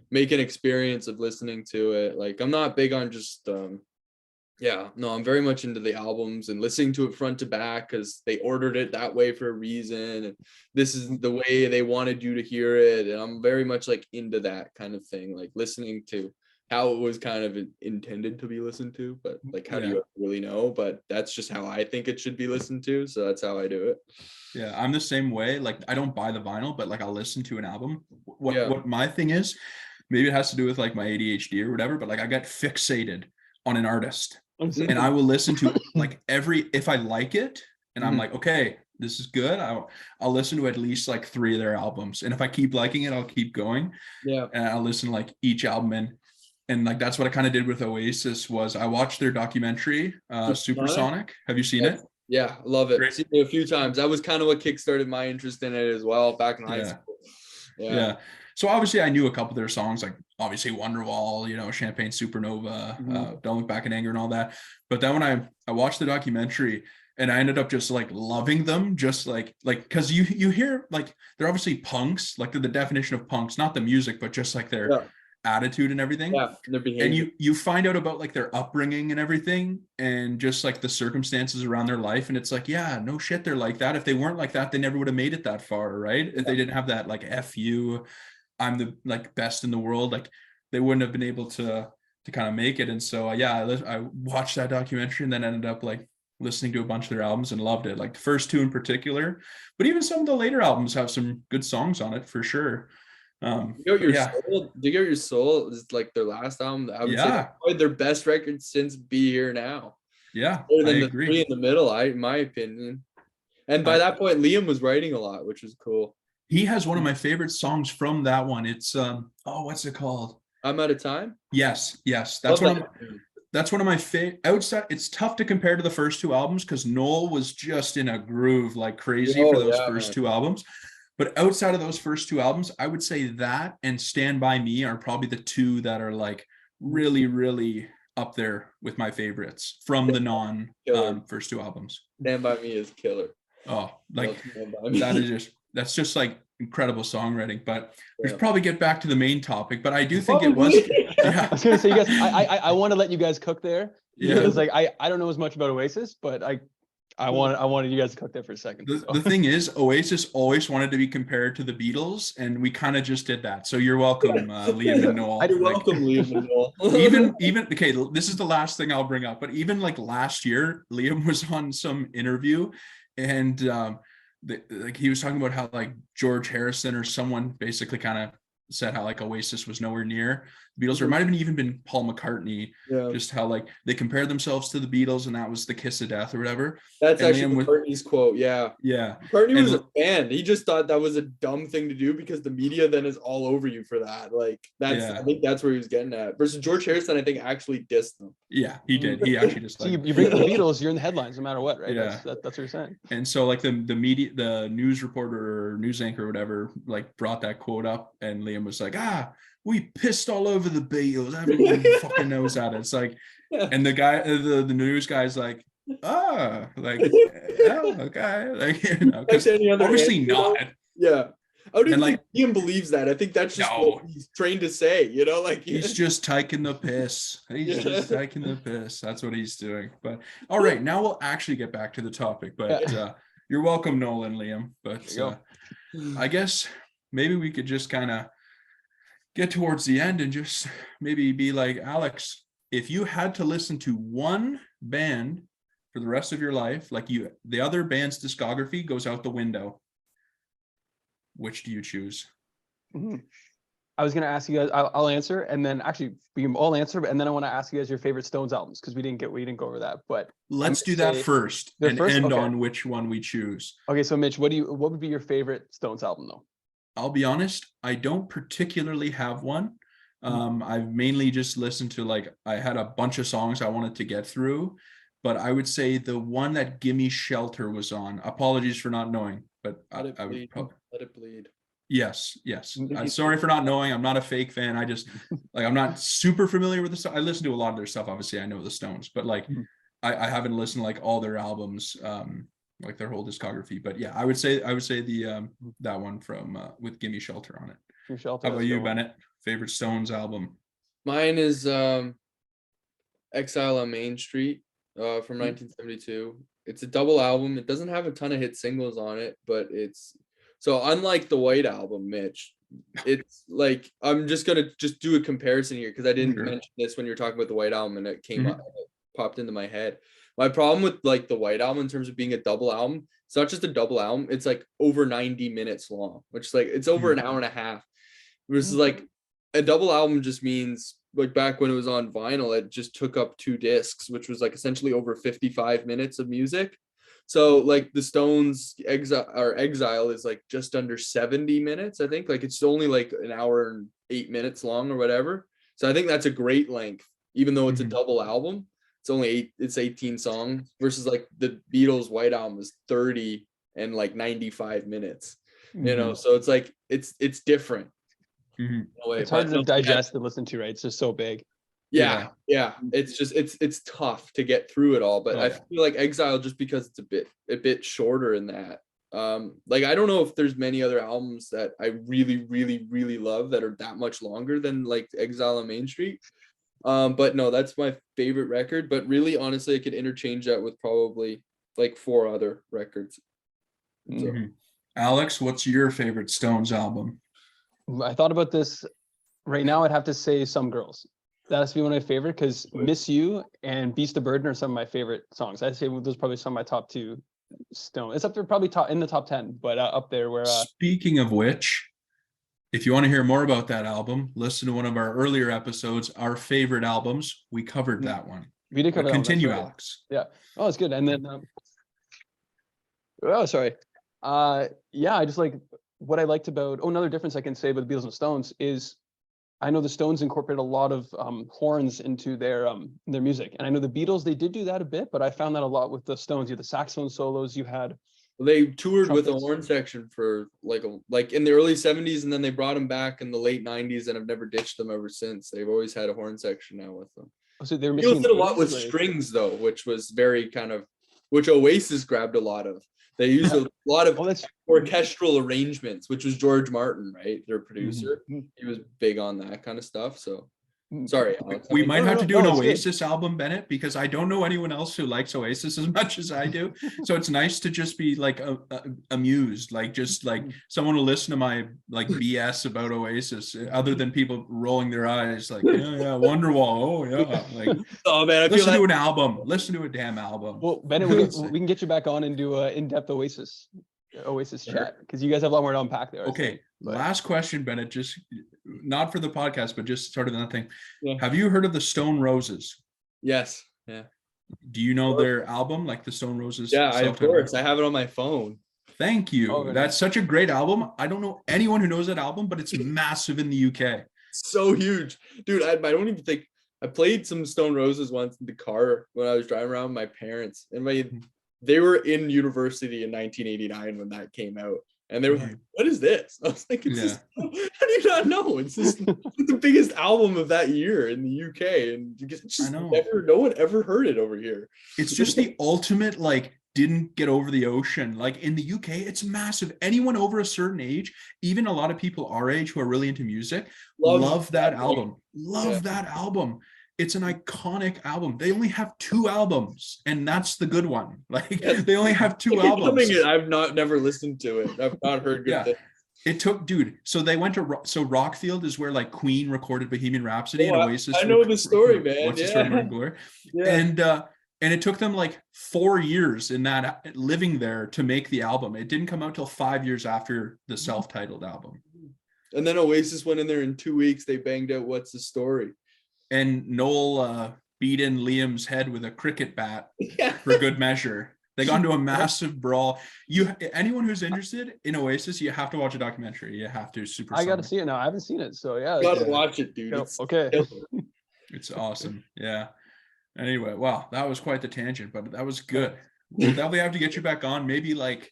make an experience of listening to it. Like I'm not big on just I'm very much into the albums and listening to it front to back because they ordered it that way for a reason, and this is the way they wanted you to hear it. And I'm very much like into that kind of thing, like listening to how it was kind of intended to be listened to, but like how do you really know? But that's just how I think it should be listened to, so that's how I do it. Yeah, I'm the same way. Like I don't buy the vinyl, but like I'll listen to an album. What my thing is, maybe it has to do with like my ADHD or whatever, but like I get fixated on an artist. And I will listen to like if I like it and I'm like, okay, this is good, I'll listen to at least like 3 of their albums. And if I keep liking it, I'll keep going. And I'll listen to like each album. And like, that's what I kind of did with Oasis. Was I watched their documentary, Supersonic. Have you seen it? Yeah, love it. I've seen it a few times. That was kind of what kickstarted my interest in it as well back in high school. Yeah. So obviously I knew a couple of their songs, like obviously Wonderwall, Champagne Supernova, Don't Look Back in Anger and all that. But then when I watched the documentary and I ended up just like loving them, just like, cause you hear like, they're obviously punks, like they're the definition of punks, not the music, but just like their attitude and everything. Their behavior. And you find out about like their upbringing and everything and just like the circumstances around their life. And it's like, yeah, no shit, they're like that. If they weren't like that, they never would have made it that far, right? If they didn't have that like FU I'm the like best in the world. Like they wouldn't have been able to kind of make it. And so yeah, I watched that documentary and then ended up like listening to a bunch of their albums and loved it. Like the first two in particular, but even some of the later albums have some good songs on it for sure. Yeah, Dig Out Your Soul is like their last album. I would say yeah, probably their best record since Be Here Now. yeah, Better I than the agree. three in the middle, in my opinion. And by that point, Liam was writing a lot, which was cool. He has one of my favorite songs from that one. It's what's it called? I'm Out of Time. Yes. That's one of my favorite. Outside, it's tough to compare to the first two albums because Noel was just in a groove like crazy for those first two albums. But outside of those first two albums, I would say that and Stand By Me are probably the two that are like really, really up there with my favorites from the first two albums. Stand By Me is killer. Oh, like that's just like incredible songwriting. But we should probably get back to the main topic. But I do think it was. Yeah. I was gonna say, you guys, I want to let you guys cook there. Yeah. Because like I don't know as much about Oasis, but I wanted you guys to cook there for a second. The thing is, Oasis always wanted to be compared to the Beatles, and we kind of just did that. So you're welcome, Liam and Noel. You're welcome, Liam and Noel. even okay, this is the last thing I'll bring up. But even like last year, Liam was on some interview, and like he was talking about how like George Harrison or someone basically kind of said how like Oasis was nowhere near the Beatles, or it might have even been Paul McCartney. Just how like they compared themselves to the Beatles and that was the kiss of death or whatever. That's actually McCartney's quote. Yeah. McCartney was a fan. He just thought that was a dumb thing to do because the media then is all over you for that. Like I think that's where he was getting at. Versus George Harrison, I think actually dissed them. Yeah, he did. He actually just like you bring up the Beatles, you're in the headlines no matter what, right? Yeah. That's what you're saying. And so like the media, the news reporter or news anchor or whatever, like brought that quote up, and Liam was like, we pissed all over the Beatles. Everyone fucking knows that. It's like, and the guy, the news guy's like, okay, like, you know, obviously not. Yeah. I don't think Liam believes that. I think that's just what he's trained to say, you know, like he's just taking the piss. He's just taking the piss. That's what he's doing. But all right, now we'll actually get back to the topic. But you're welcome, Nolan, Liam. But I guess maybe we could just kind of get towards the end and just maybe be like, Alex, if you had to listen to one band for the rest of your life, like the other band's discography goes out the window, which do you choose? I was going to ask you guys, I'll answer, and then actually we can all answer, and then I want to ask you guys your favorite Stones albums, because we didn't go over that. But let's do that first and end on which one we choose. Okay, so Mitch, what would be your favorite Stones album though? I'll be honest, I don't particularly have one. I've mainly just listened to like, I had a bunch of songs I wanted to get through, but I would say the one that Gimme Shelter was on, apologies for not knowing, but I would probably Let It Bleed. Yes. I'm sorry for not knowing. I'm not a fake fan. I just like, I'm not super familiar with the stuff. I listen to a lot of their stuff. Obviously I know the Stones, but like I haven't listened to like all their albums, like their whole discography. But yeah, I would say the that one from with Gimme Shelter on it. Shelter, how about you, Bennett? Favorite Stones album? Mine is Exile on Main Street from 1972. It's a double album. It doesn't have a ton of hit singles on it, but it's so unlike the White Album, Mitch. It's like, I'm just gonna do a comparison here because I didn't mention this when you were talking about the White Album and it came up, it popped into my head. My problem with like the White Album in terms of being a double album, it's not just a double album, it's like over 90 minutes long, which is like, it's over an hour and a half. Versus like a double album just means like back when it was on vinyl, it just took up 2 discs, which was like essentially over 55 minutes of music. So like the Stones Exile is like just under 70 minutes, I think. Like it's only like an hour and 8 minutes long or whatever. So I think that's a great length, even though it's a double album. It's 18 songs versus like the Beatles White Album is 30 and like 95 minutes, you know? So it's like, it's different. It's hard to digest and listen to, right? It's just so big. Yeah. It's just, it's tough to get through it all, but I feel like Exile, just because it's a bit shorter in that. Like, I don't know if there's many other albums that I really, really, really love that are that much longer than like Exile on Main Street. But no, that's my favorite record. But really, honestly, I could interchange that with probably like 4 other records. So. Alex, what's your favorite Stones album? I thought about this. Right now, I'd have to say Some Girls. That has to be one of my favorite because Miss You and Beast of Burden are some of my favorite songs. I'd say those are probably some of my top two Stone. It's up there, probably in the top 10, but up there where. Speaking of which, if you want to hear more about that album, listen to one of our earlier episodes, our favorite albums. We covered that one. We did cover that. Continue, right. Alex. Yeah. Oh, it's good. And then, oh, sorry. Yeah, I just like what I liked about. Oh, another difference I can say about the Beatles and Stones is, I know the Stones incorporate a lot of horns into their music, and I know the Beatles, they did do that a bit, but I found that a lot with the Stones. You had the saxophone solos, you had. Well, they toured trumpets. with a horn section for like in the early 70s, and then they brought them back in the late 90s, and have never ditched them ever since. They've always had a horn section now with them. Oh, so they're Beatles did a lot with strings though, which was very which Oasis grabbed a lot of. They used a lot of orchestral arrangements, which was George Martin, right? Their producer. Mm-hmm. He was big on that kind of stuff. So sorry, Alex. We might have to do an Oasis album, Bennett, because I don't know anyone else who likes Oasis as much as I do. So it's nice to just be like amused, like just like someone will listen to my like BS about Oasis, other than people rolling their eyes like, yeah, Wonderwall, oh yeah, like, oh man, listen to an album, listen to a damn album. Well, Bennett, we can get you back on and do an in-depth Oasis chat, because you guys have a lot more to unpack there. Okay, last question, Bennett, just not for the podcast, but just sort of that thing. Yeah. Have you heard of the Stone Roses? Yes. Yeah. Do you know their album, like the Stone Roses? Yeah, of course. I have it on my phone. Thank you. Oh, that's such a great album. I don't know anyone who knows that album, but it's massive in the UK. So huge, dude. I don't even think I played some Stone Roses once in the car when I was driving around with my parents, and they were in university in 1989 when that came out, and they were like, "What is this?" I was like, "It's just, how do you not know? It's just the biggest album of that year in the UK, and just no one ever heard it over here." It's just the ultimate like didn't get over the ocean. Like in the UK, it's massive. Anyone over a certain age, even a lot of people our age who are really into music, love that album. Love that album. It's an iconic album. They only have 2 albums, and that's the good one. Like they only have 2 albums. I've never listened to it. I've not heard good things. It took, dude. So they went to Rockfield is where like Queen recorded Bohemian Rhapsody and Oasis. I know the story, man. What's the story, Morning Glory? Yeah. And it took them like 4 years in that living there to make the album. It didn't come out till 5 years after the self-titled album. And then Oasis went in there in 2 weeks. They banged out What's the Story. And Noel beat in Liam's head with a cricket bat for good measure. They got into a massive brawl. Anyone who's interested in Oasis, you have to watch a documentary. You have to. I got to see it now. I haven't seen it, so yeah. You got to watch it, dude. Okay. It's awesome. Yeah. Anyway, wow, that was quite the tangent, but that was good. We'll definitely have to get you back on. Maybe like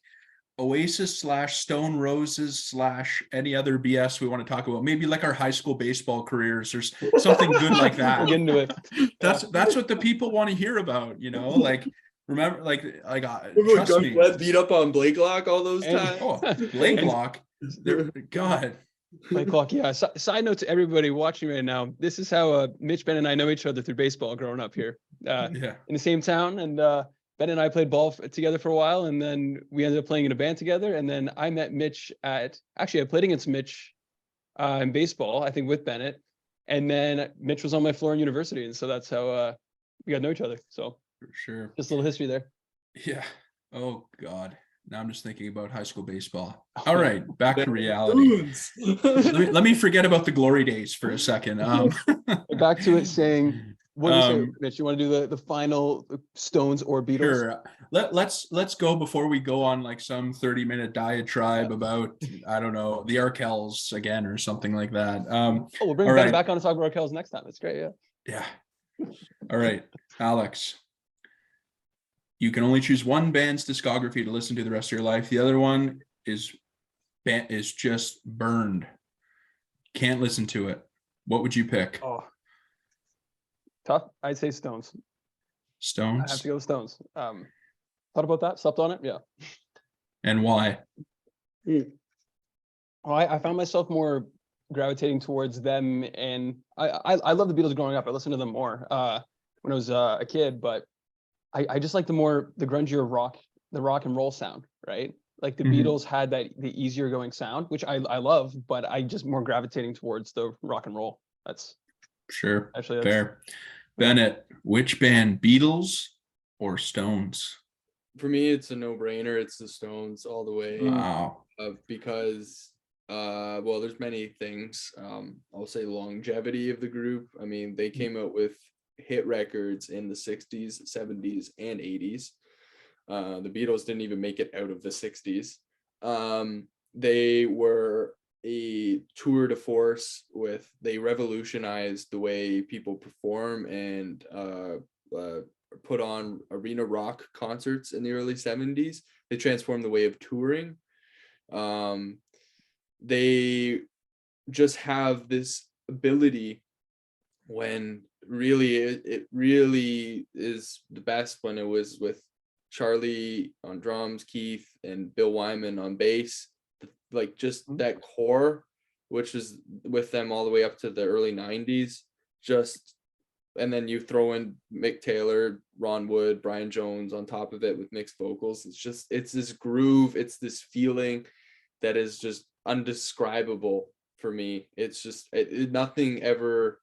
Oasis / Stone Roses / any other BS we want to talk about. Maybe like our high school baseball careers or something good like that. We'll get into it. That's what the people want to hear about, you know? Like remember trust me. Beat up on Blake Lock all those times. Blake Lock. God. Blake Lock, yeah. Side note to everybody watching right now. This is how Mitch, Ben, and I know each other through baseball growing up here. In the same town, and Ben and I played ball together for a while, and then we ended up playing in a band together. And then I met Mitch I played against Mitch in baseball, I think with Bennett. And then Mitch was on my floor in university. And so that's how we got to know each other. So for sure. Just a little history there. Yeah. Oh, God. Now I'm just thinking about high school baseball. All right. Back to reality. let me forget about the glory days for a second. Back to it saying... What do you say, Mitch? You want to do the final Stones or Beatles? Sure. Let's go before we go on like some 30-minute diatribe about, I don't know, the Arkells again or something like that. We'll bring Ben back on to talk about Arkells next time. That's great. Yeah. All right, Alex. You can only choose one band's discography to listen to the rest of your life. The other one is just burned. Can't listen to it. What would you pick? Oh. Tough. I'd say Stones. Stones? I have to go with Stones. Thought about that? Slept on it? Yeah. And why? Well, I found myself more gravitating towards them, and I love the Beatles growing up. I listened to them more when I was a kid, but I just like the grungier rock, the rock and roll sound, right? Like the Mhm. Beatles had the easier going sound, which I love, but I just more gravitating towards the rock and roll. That's Sure. actually that's Fair. Bennett, which band, Beatles or Stones? For me, it's a no-brainer. It's the Stones all the way. Wow. Because well, there's many things. I'll say longevity of the group. I mean, they came out with hit records in the 60s, 70s, and 80s. The Beatles didn't even make it out of the 60s. They were a tour de force they revolutionized the way people perform and put on arena rock concerts in the early 70s. They transformed the way of touring. They just have this ability when really it really is the best when it was with Charlie on drums, Keith and Bill Wyman on bass, like just that core, which is with them all the way up to the early 90s, just, and then you throw in Mick Taylor, Ron Wood, Brian Jones on top of it with mixed vocals. It's this groove, it's this feeling that is just undescribable for me. It's just nothing ever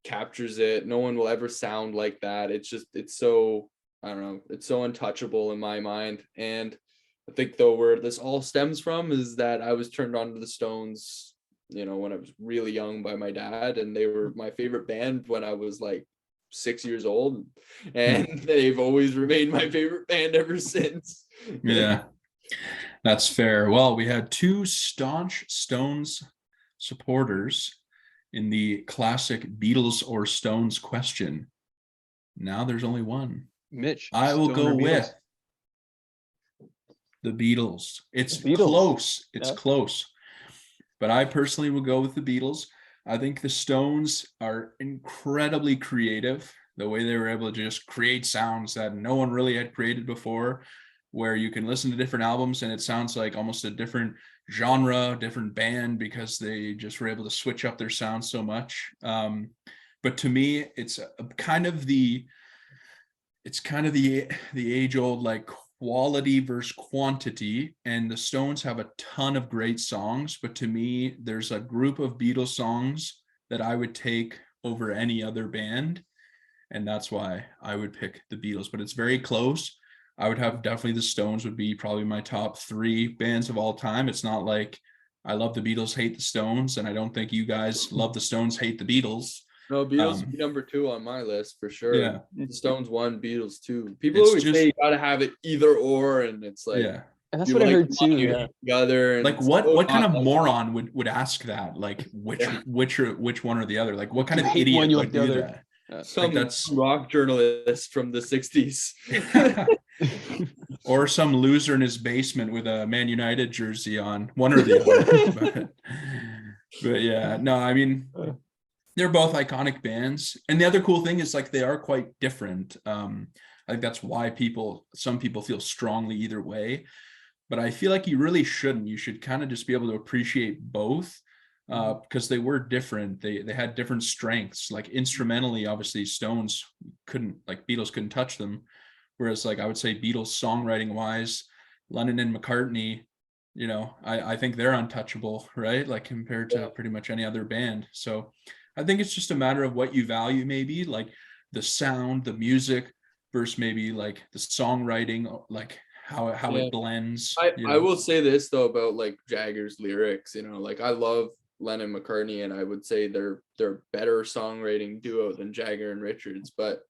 captures it. No one will ever sound like that. It's so, I don't know, it's so untouchable in my mind. And I think though where this all stems from is that I was turned on to the Stones, when I was really young by my dad, and they were my favorite band when I was like 6 years old, and they've always remained my favorite band ever since. Yeah, that's fair. Well, we had two staunch Stones supporters in the classic Beatles or Stones question. Now there's only one. Mitch. I will Stone or go Beatles? with the Beatles. It's The Beatles. close. It's Yeah. close. But I personally will go with the Beatles. I think the Stones are incredibly creative. The way they were able to just create sounds that no one really had created before, where you can listen to different albums and it sounds like almost a different genre, different band, because they just were able to switch up their sound so much. But to me, it's kind of the age old like quality versus quantity, and the Stones have a ton of great songs, but to me there's a group of Beatles songs that I would take over any other band, and that's why I would pick the Beatles. But it's very close. I would have definitely the Stones would be probably my top 3 bands of all time. It's not like I love the Beatles, hate the Stones, and I don't think you guys love the Stones, hate the Beatles. No, Beatles would be number 2 on my list for sure. Yeah. The Stones 1, Beatles 2. People always say you gotta have it either or, and it's like, yeah. And that's what I heard too. Yeah. Together, and like what kind of moron would ask that? Like which one or the other? Like what kind of idiot would do that? Some that's rock journalist from the 60s. Or some loser in his basement with a Man United jersey on, one or the other. but yeah, no, I mean, they're both iconic bands. And the other cool thing is like they are quite different. I think that's why some people feel strongly either way. But I feel like you really shouldn't. You should kind of just be able to appreciate both, because they were different. They had different strengths. Like instrumentally, obviously, Stones Beatles couldn't touch them. Whereas like I would say Beatles songwriting wise, Lennon and McCartney, I think they're untouchable, right? Like compared to pretty much any other band. So I think it's just a matter of what you value, maybe like the sound, the music versus maybe like the songwriting, like how it blends. I will say this though about like Jagger's lyrics, like I love Lennon McCartney, and I would say they're better songwriting duo than Jagger and Richards. But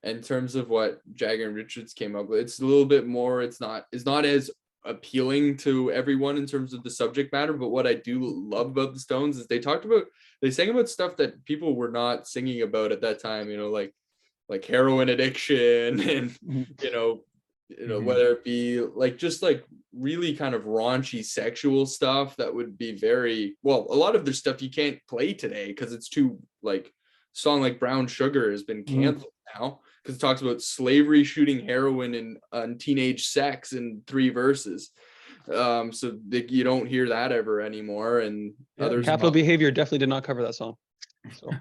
in terms of what Jagger and Richards came up with, it's a little bit more, it's not as appealing to everyone in terms of the subject matter. But what I do love about the Stones is they sang about stuff that people were not singing about at that time, like heroin addiction and whether it be like just like really kind of raunchy sexual stuff that would be a lot of their stuff you can't play today because it's too like, song like Brown Sugar has been canceled now because it talks about slavery, shooting heroin, and teenage sex in 3 verses. So you don't hear that ever anymore. And Capital Behavior definitely did not cover that song. So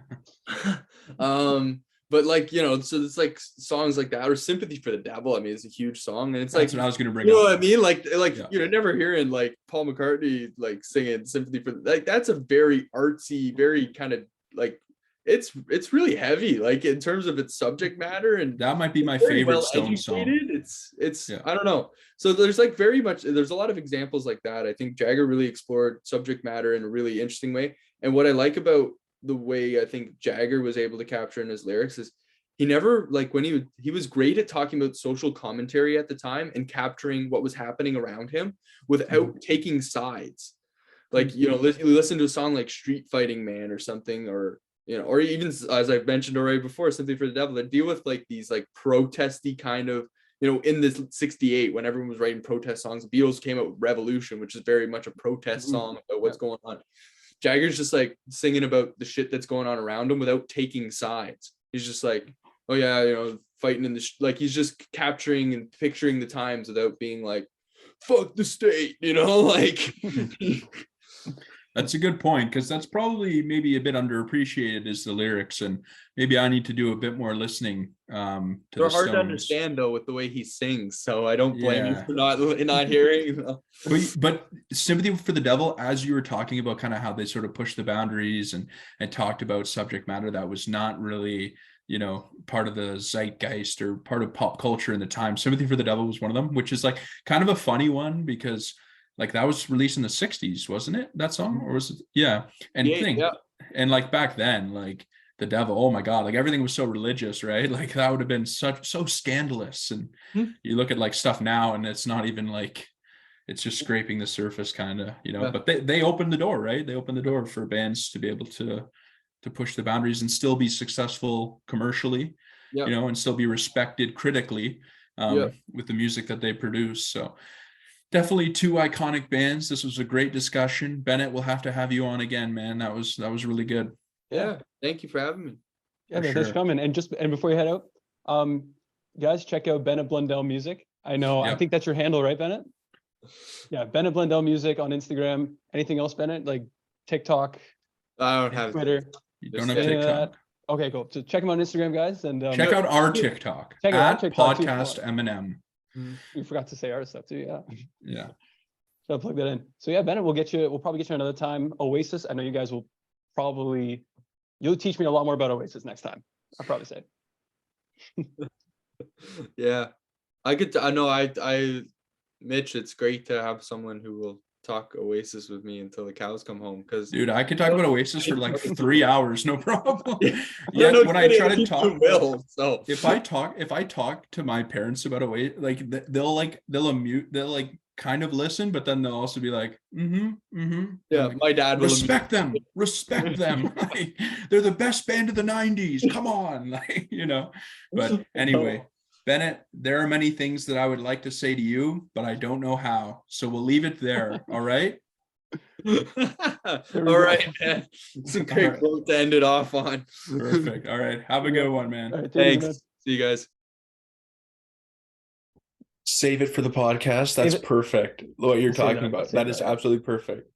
but like, you know, so it's like songs like that, or Sympathy for the Devil. I mean, it's a huge song, and it's That's like, what I was gonna bring you know up. what I mean? Like, Yeah. you're never hearing like Paul McCartney like singing Sympathy for like, that's a very artsy, very kind of like, it's really heavy, like in terms of its subject matter, and That might be my very favorite well Stone song. educated. It's Yeah. I don't know. So there's like there's a lot of examples like that. I think Jagger really explored subject matter in a really interesting way. And what I like about the way I think Jagger was able to capture in his lyrics is he never, like, when he was great at talking about social commentary at the time and capturing what was happening around him without taking sides. Like, you know, you listen to a song like Street Fighting Man or something, or, you know, or even, as I've mentioned already before, Something for the Devil, that deal with like these like protesty kind of, you know, in this 68, when everyone was writing protest songs, the Beatles came out with Revolution, which is very much a protest song about what's going on. Jagger's just like singing about the shit that's going on around him without taking sides. He's just like, oh yeah, you know, fighting in the like, he's just capturing and picturing the times without being like, fuck the state, you know, like. That's a good point, because that's probably maybe a bit underappreciated is the lyrics, and maybe I need to do a bit more listening to They're the hard to Stones. understand though with the way he sings, so I don't blame you Yeah. for not hearing. But Sympathy for the Devil, as you were talking about kind of how they sort of pushed the boundaries and talked about subject matter that was not really, you know, part of the zeitgeist or part of pop culture in the time, Sympathy for the Devil was one of them, which is like kind of a funny one, because like that was released in the 60s, wasn't it, that song? Or was it? Yeah. And and like back then, like the devil, oh my God, like everything was so religious, right? Like that would have been so scandalous. And you look at like stuff now and it's not even like, it's just scraping the surface kind of, you know, but they opened the door, right? They opened the door for bands to be able to push the boundaries and still be successful commercially, you know, and still be respected critically with the music that they produce. So definitely two iconic bands. This was a great discussion. Bennett, we'll have to have you on again, man. That was really good. Yeah. Thank you for having me. Yeah, man, thanks for coming. And before you head out, guys, check out Bennett Blundell Music. I know, I think that's your handle, right, Bennett? Yeah, Bennett Blundell Music on Instagram. Anything else, Bennett? Like TikTok? I don't have Twitter. You don't have TikTok? Okay, cool. So check him on Instagram, guys, and check out our TikTok. Check out our TikTok Podcast Eminem. You forgot to say our stuff too, Yeah. So I'll plug that in. So yeah, Bennett, we'll probably get you another time. Oasis. I know you guys will you'll teach me a lot more about Oasis next time. I'll probably say. Yeah. I know Mitch, it's great to have someone who will talk Oasis with me until the cows come home, because dude, I could talk about Oasis for like 3 hours, no problem. Yeah, when I try to talk, so if I talk to my parents about Oasis, like they'll kind of listen, but then they'll also be like, yeah, like, my dad will respect them. Like, they're the best band of the 90s, come on, like, you know. But anyway, Bennett, there are many things that I would like to say to you, but I don't know how, so we'll leave it there. All right. All right, man. It's a great quote to end it off on. Perfect. All right, have a good one, man. Right, thanks. See you guys. Save it for the podcast. That's perfect. What you're talking about. That is absolutely perfect.